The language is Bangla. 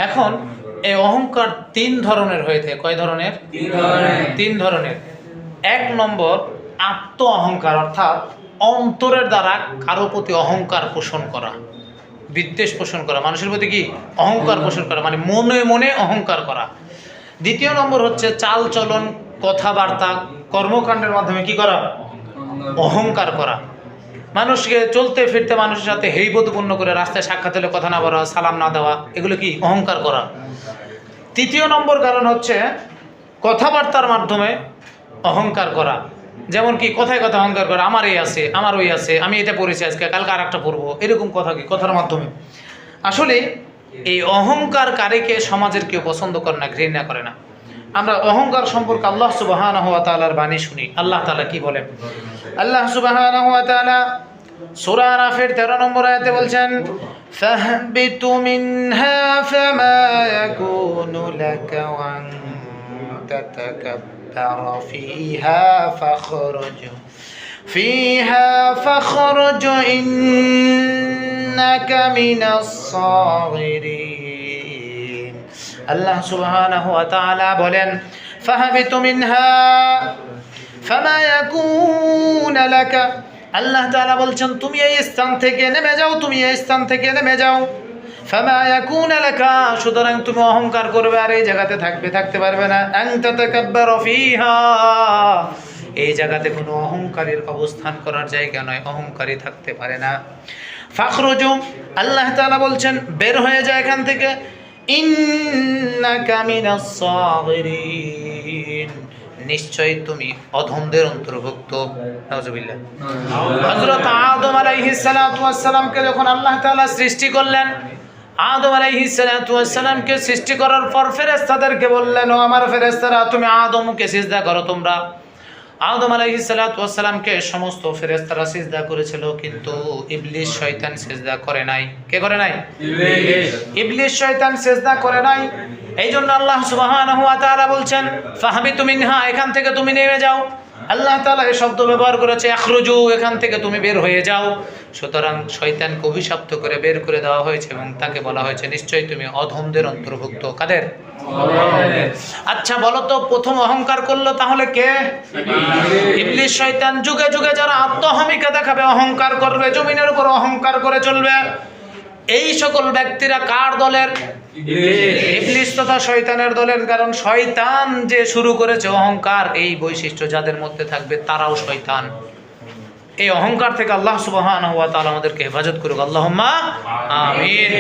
এখন এই অহংকার তিন ধরনের হয়ে থাকে। কয় ধরনের? তিন ধরনের। এক নম্বর আত্ম অহংকার, অর্থাৎ অন্তরের দ্বারা কারো প্রতি অহংকার পোষণ করা, বিদ্বেষ পোষণ করা, মানুষের প্রতি কি অহংকার পোষণ করা, মানে মনে মনে অহংকার করা। দ্বিতীয় নম্বর হচ্ছে চাল চলন, কথাবার্তা, কর্মকাণ্ডের মাধ্যমে কি করা? অহংকার করা। মানুষকে চলতে ফিরতে মানুষের সাথে হেয়বোধপূর্ণ করে রাস্তায় সাক্ষাৎ হলে কথা না বলা, সালাম না দেওয়া, এগুলো কি অহংকার করা। তৃতীয় নম্বর কারণ হচ্ছে কথাবার্তার মাধ্যমে অহংকার করা। যেমন কি কথায় কথা অহংকার করা, আমার এই আছে, আমার ওই আছে, আমি এটা পড়েছি আজকে, কালকে আর একটা পড়বো, এরকম কথা কি কথার মাধ্যমে। আসলে এই অহংকারকারীকে সমাজের কেউ পছন্দ করে না, ঘৃণা করে না। আমরা অহংকার সম্পর্কে আল্লাহ সুবহানাহু ওয়া তাআলার বাণী শুনি। আল্লাহ তাআলা কি বলেন? আল্লাহ সুবহানাহু ওয়া তাআলা সূরা আরাফের 13 নম্বর আয়াতে বলছেন, ফাহবিতু মিনহা ফামা ইয়াকুনু লাকা ওয়ান তাতাকাব্বারা ফিহা ফাখরুজ ইন্নাকা মিনাস সাগিরিন। আল্লাহ সুবহানাহু ওয়া তাআলা বলেন, ফাহবিতু মিনহা ফামা ইয়াকুনু লাকা, আল্লাহ তাআলা বলছেন তুমি এই স্থান থেকে নেমে যাও, তুমি এই স্থান থেকে নেমে যাও। ফামা ইয়াকুনু লাকা, সুতরাং তুমি অহংকার করবে আর এই জায়গাতে থাকতে পারবে না। আন তাতাকাব্বারা ফিহা, এই জায়গাতে কোনো অহংকারীর অবস্থান করার জায়গা নয়, অহংকারী থাকতে পারে না। ফাখরুজু, আল্লাহ তাআলা বলছেন বের হয়ে যায় এখান থেকে। ইন্নাকা মিনাস সাগিরিন, নিশ্চয়ই তুমি অধমদের অন্তর্ভুক্ত। নাউজুবিল্লাহ। হযরত আদম আলাইহিস সালাতু ওয়াস সালামকে যখন আল্লাহ তাআলা সৃষ্টি করলেন, আদম আলাইহিস সালাতু ওয়াস সালামকে সৃষ্টি করার পর ফেরেশতাদেরকে বললেন, ও আমার ফেরেশতারা, তুমি আদমকে সিজদা করো। তোমরা আদম আলাইহিস সালাতু ওয়াস সালামকে সমস্ত ফেরেশতারা সিজদা করেছিল, কিন্তু ইবলিস শয়তান সিজদা করে নাই। কে করে নাই? ইবলিস শয়তান সিজদা করে নাই। এইজন্য আল্লাহ সুবহানাহু ওয়া তাআলা বলছেন, ফাহবিতু মিনহা, এখান থেকে তুমি নেমে যাও। আল্লাহ তাআলা এই শব্দ ব্যবহার করেছে আখরুজু, এখান থেকে তুমি বের হয়ে যাও। সুতরাং শয়তানকে অভিশপ্ত করে বের করে দেওয়া হয়েছে এবং তাকে বলা হয়েছে নিশ্চয়ই তুমি অধমদের অন্তর্ভুক্ত। কাদের? আচ্ছা বলো তো, প্রথম অহংকার করলো তাহলে কে? ইবলিস শয়তান। যুগে যুগে যারা আত্মহমিকা দেখাবে, অহংকার করবে, জমিনের উপর অহংকার করে চলবে, এই সকল ব্যক্তিরা কার দলের? ইবলিস তথা শয়তানের দলের। কারণ শয়তান যে শুরু করেছে অহংকার, এই বৈশিষ্ট্য যাদের মধ্যে থাকবে তারাও শয়তান। এই অহংকার থেকে আল্লাহ সুবহানাহু ওয়া তাআলা আমাদেরকে হেফাজত করুক। আল্লাহুম্মা আমিন।